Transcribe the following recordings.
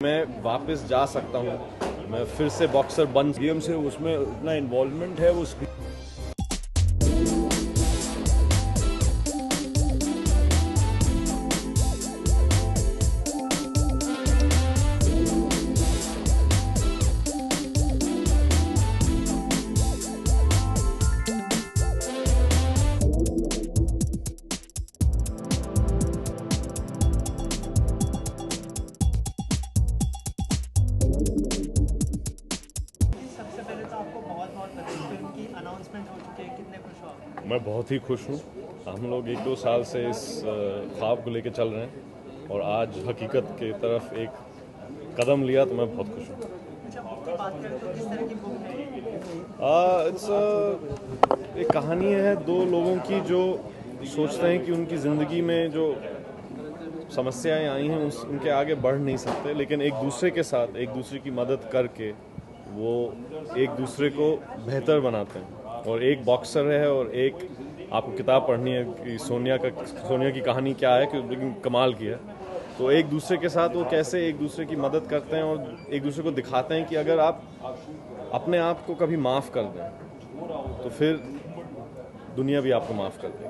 मैं वापस जा सकता हूँ, मैं फिर से बॉक्सर बन गेम से उसमें इतना इन्वॉल्वमेंट है वो मैं बहुत ही खुश हूँ। हम लोग 1-2 साल से इस ख्वाब को लेकर चल रहे हैं और आज हकीकत की तरफ एक कदम लिया तो मैं बहुत खुश हूँ। एक कहानी है दो लोगों की जो सोचते हैं कि उनकी ज़िंदगी में जो समस्याएं आई हैं उनके आगे बढ़ नहीं सकते, लेकिन एक दूसरे के साथ एक दूसरे की मदद करके वो एक दूसरे को बेहतर बनाते हैं। और एक बॉक्सर है और एक, आपको किताब पढ़नी है कि सोनिया की कहानी क्या है, कि लेकिन कमाल की है। तो एक दूसरे के साथ वो कैसे एक दूसरे की मदद करते हैं और एक दूसरे को दिखाते हैं कि अगर आप अपने आप को कभी माफ़ कर दें तो फिर दुनिया भी आपको माफ़ कर देगी।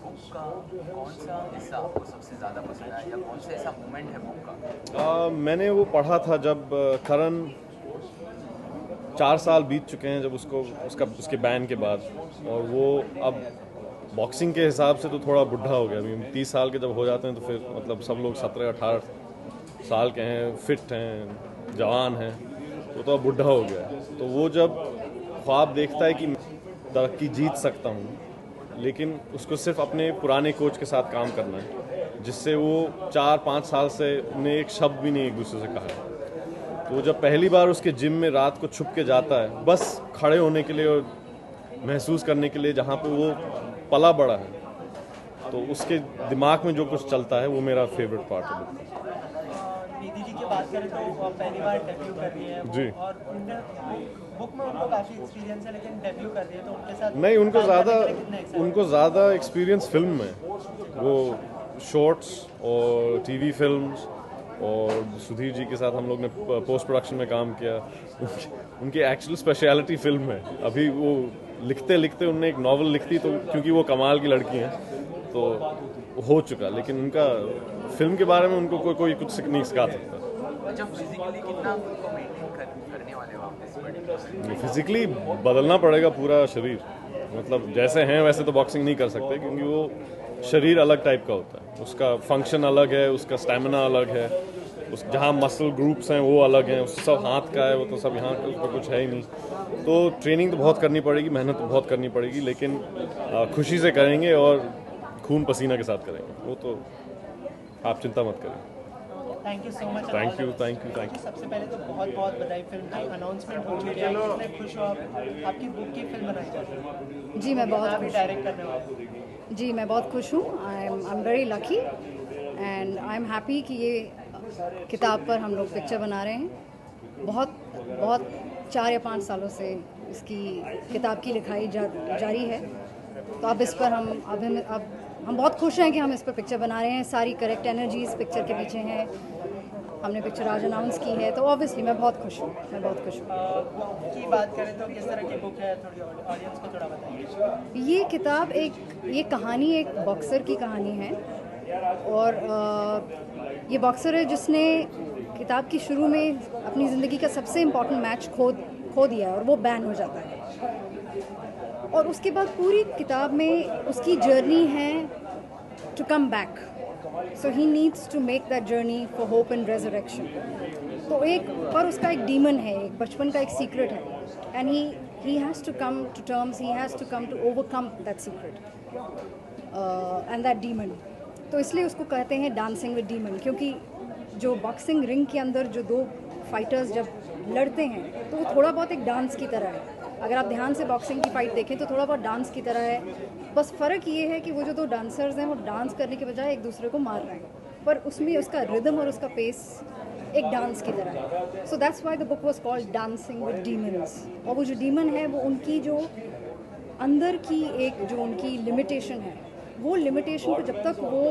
कौन सा हिस्सा आपको सबसे ज़्यादा पसंद आया या कौन सा ऐसा मोमेंट है बुक का? मैंने वो पढ़ा था जब करण 4 साल बीत चुके हैं जब उसके बैन के बाद, और वो अब बॉक्सिंग के हिसाब से तो थोड़ा बुढ़ा हो गया। अभी 30 साल के जब हो जाते हैं तो फिर मतलब सब लोग 17-18 साल के हैं, फिट हैं, जवान हैं, तो अब बुढ़ा हो गया है। तो वो जब ख्वाब देखता है कि तरक्की जीत सकता हूँ, लेकिन उसको सिर्फ अपने पुराने कोच के साथ काम करना है, जिससे वो 4-5 साल से उन्हें एक शब्द भी नहीं एक दूसरे से कहा है। तो वो जब पहली बार उसके जिम में रात को छुप के जाता है, बस खड़े होने के लिए और महसूस करने के लिए जहाँ पे वो पला बड़ा है, तो उसके दिमाग में जो कुछ चलता है वो मेरा फेवरेट पार्ट है। दीदी जी की बात करें तो वो पहली बार डेब्यू कर रही है जी, और बुक में उनको काफ़ी एक्सपीरियंस है, लेकिन डेब्यू कर रही है तो उनके साथ नहीं, उनको उनको ज़्यादा एक्सपीरियंस फिल्म में, वो शॉर्ट्स और टीवी फिल्म्स, और सुधीर जी के साथ हम लोग ने पोस्ट प्रोडक्शन में काम किया। उनकी एक्चुअल स्पेशलिटी फिल्म है। अभी वो लिखते लिखते उनने एक नॉवल लिख दी, तो क्योंकि वो कमाल की लड़की हैं तो हो चुका, लेकिन उनका फिल्म के बारे में उनको कोई कुछ नहीं सिखा सकता। जब फिजिकली कितना उनको मेंटेन करने वाले हो आप? फिजिकली बदलना पड़ेगा पूरा शरीर, मतलब जैसे हैं वैसे तो बॉक्सिंग नहीं कर सकते, क्योंकि वो शरीर अलग टाइप का होता है, उसका फंक्शन अलग है, उसका स्टैमिना अलग है, उस जहाँ मसल ग्रुप्स हैं वो अलग हैं, उस सब हाथ का है, वो तो सब यहाँ पर कुछ है ही नहीं। तो ट्रेनिंग तो बहुत करनी पड़ेगी, मेहनत तो बहुत करनी पड़ेगी, लेकिन खुशी से करेंगे और खून पसीना के साथ करेंगे, वो तो आप चिंता मत करें। Thank you so much. Thank you. सबसे पहले तो बहुत बहुत बधाई, फिल्म की अनाउंसमेंट हो चुकी है, कितने खुश हो आप, आपकी बुक की फिल्म बनाई जा रही है। जी मैं बहुत भी डायरेक्ट करने वाले। जी मैं बहुत खुश हूँ। I am very lucky and I am happy कि ये किताब पर हम लोग पिक्चर बना रहे हैं। बहुत 4 या 5 सालों से इसकी किताब की लिखाई जारी है, तो अब इस पर हम बहुत खुश हैं कि हम इस पर पिक्चर बना रहे हैं। सारी करेक्ट एनर्जीज पिक्चर के पीछे हैं। हमने पिक्चर आज अनाउंस की है, तो ऑब्वियसली मैं बहुत खुश हूँ। बुक की बात करें तो किस तरह की बुक है, थोड़ी ऑडियंस को थोड़ा बताइए। ये किताब ये कहानी एक बॉक्सर की कहानी है, और ये बॉक्सर है जिसने किताब की शुरू में अपनी ज़िंदगी का सबसे इम्पोर्टेंट मैच खो दिया है, और वो बैन हो जाता है। और उसके बाद पूरी किताब में उसकी जर्नी है to come back, so he needs to make that journey for hope and resurrection. तो एक पर उसका एक डीमन है, एक बचपन का एक सीक्रेट है, and he has to come to terms, he has to come to overcome that secret and that demon. तो इसलिए उसको कहते हैं डांसिंग विद डीमन, क्योंकि जो बॉक्सिंग रिंग के अंदर जो दो फाइटर्स जब लड़ते हैं तो वो थोड़ा बहुत एक डांस की तरह है। अगर आप ध्यान से बॉक्सिंग की फाइट देखें तो थोड़ा बहुत डांस की तरह है। बस फ़र्क ये है कि वो जो दो डांसर्स हैं वो डांस करने के बजाय एक दूसरे को मार रहे हैं, पर उसमें उसका रिदम और उसका पेस एक डांस की तरह है। So that's why the book was called dancing with demons. और वो जो डीमन है वो उनकी जो अंदर की एक जो उनकी लिमिटेशन है, वो लिमिटेशन को जब तक वो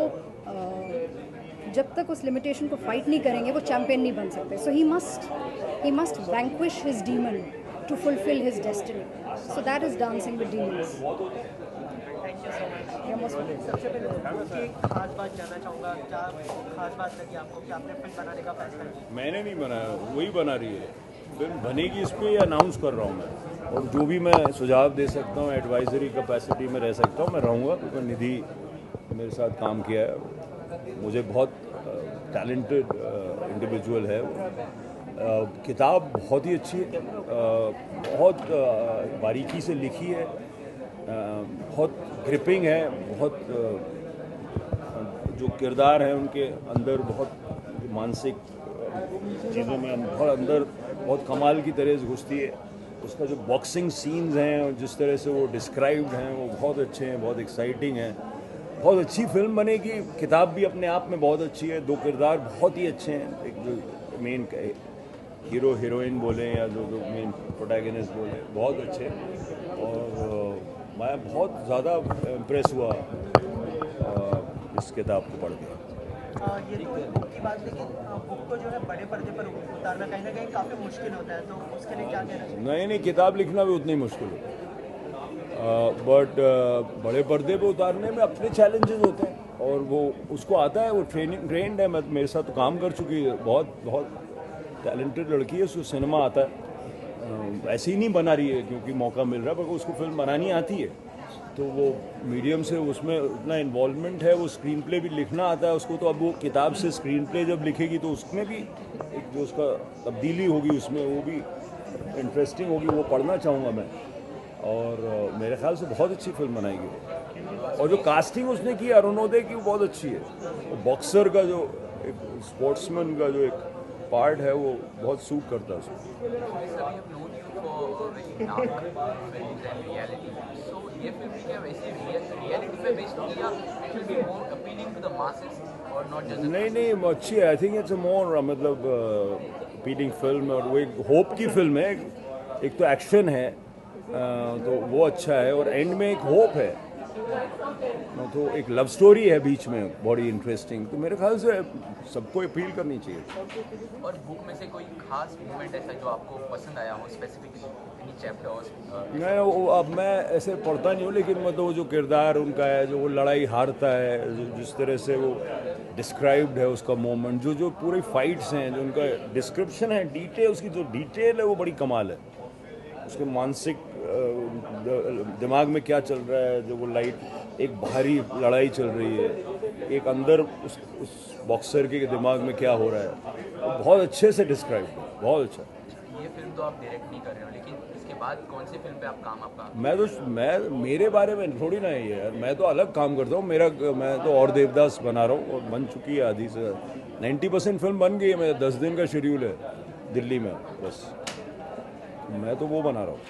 जब तक उस लिमिटेशन को फाइट नहीं करेंगे वो चैम्पियन नहीं बन सकते. So he must vanquish his demon to fulfil his destiny. So that is dancing with demons. सबसे पहले बुक की एक खास बात जानना चाहूँगा, क्या खास बात लगी आपको कि आपने फिल्म बनाने का फैसला किया? मैंने नहीं बनाया, वही बना रही है. फिल्म बनेगी इस पर अनाउंस कर रहा हूँ मैं, और जो भी मैं सुझाव दे सकता हूँ एडवाइजरी कैपेसिटी में रह सकता हूँ मैं रहूँगा, क्योंकि निधि मेरे साथ काम किया है, मुझे बहुत टैलेंटेड इंडिविजुअल है. किताब बहुत ही अच्छी है, बहुत बारीकी से लिखी है, बहुत ग्रिपिंग है, बहुत जो किरदार हैं उनके अंदर बहुत मानसिक चीज़ों में बहुत अंदर बहुत कमाल की तरह से घुसती है. उसका जो बॉक्सिंग सीन्स हैं और जिस तरह से वो डिस्क्राइब्ड हैं वो बहुत अच्छे हैं, बहुत एक्साइटिंग हैं. बहुत अच्छी फिल्म बनेगी. किताब भी अपने आप में बहुत अच्छी है, दो किरदार बहुत ही अच्छे हैं. एक जो मेन हीरो हीरोइन बोले या जो मेन प्रोटैगनिस्ट बोले बहुत अच्छे. और मैं बहुत ज़्यादा इम्प्रेस हुआ इस किताब को पढ़ के. ये तो बुक की बात, लेकिन बुक को जो है बड़े पर्दे पर उतारना कहीं ना कहीं काफ़ी मुश्किल होता है, तो उसके लिए क्या कहना चाहिए? नहीं, किताब लिखना भी उतना ही मुश्किल है, बट बड़े पर्दे पे उतारने में अपने चैलेंजेस होते हैं, और वो उसको आता है, वो ट्रेंड है. मेरे साथ तो काम कर चुकी है, बहुत टैलेंटेड लड़की है, उसको सिनेमा आता है. ऐसे ही नहीं बना रही है क्योंकि मौका मिल रहा है, पर उसको फिल्म बनानी आती है, तो वो मीडियम से उसमें उतना इन्वॉल्वमेंट है. वो स्क्रीन प्ले भी लिखना आता है उसको, तो अब वो किताब से स्क्रीन प्ले जब लिखेगी तो उसमें भी एक जो उसका तब्दीली होगी उसमें वो भी इंटरेस्टिंग होगी. वो पढ़ना चाहूँगा मैं, और मेरे ख्याल से बहुत अच्छी फिल्म बनाएगी. और जो कास्टिंग उसने की अरुणोदय की वो बहुत अच्छी है. वो बॉक्सर का जो एक स्पोर्ट्समैन का जो एक पार्ट है वो बहुत सूट करता है उसको. नहीं, अच्छी है. आई थिंक इट्स अ मोर मतलब अपीलिंग फिल्म, और वो एक होप की फिल्म है. एक तो एक्शन है, तो वो अच्छा है, और एंड में एक होप है, तो एक लव स्टोरी है बीच में बड़ी इंटरेस्टिंग. तो मेरे ख्याल से सबको अपील करनी चाहिए. और बुक में से कोई खास मोमेंट ऐसा जो आपको पसंद आया हो स्पेसिफिकली, एनी चैप्टर्स? नहीं, वो अब मैं ऐसे पढ़ता नहीं हूँ, लेकिन मतलब वो जो किरदार उनका है, जो वो लड़ाई हारता है, जिस तरह से वो डिस्क्राइब्ड है उसका मोमेंट, जो पूरी फाइट्स हैं, जो उनका डिस्क्रिप्शन है, डिटेल, उसकी जो डिटेल है वो बड़ी कमाल है. उसके मानसिक दिमाग में क्या चल रहा है, जो वो लाइट एक भारी लड़ाई चल रही है, एक अंदर उस बॉक्सर के दिमाग में क्या हो रहा है, वो बहुत अच्छे से डिस्क्राइब, बहुत अच्छा. ये फिल्म तो आप डायरेक्ट नहीं कर रहे हो, लेकिन इसके बाद कौन सी फिल्म पे आप काम आपका? मैं मेरे बारे में थोड़ी ना है यार, मैं तो अलग काम करता हूँ. मैं तो और देवदास बना रहा हूँ, और बन चुकी है आधी से 90% फिल्म बन गई है. मेरा 10 दिन का शेड्यूल है दिल्ली में, बस मैं तो वो बना रहा हूँ.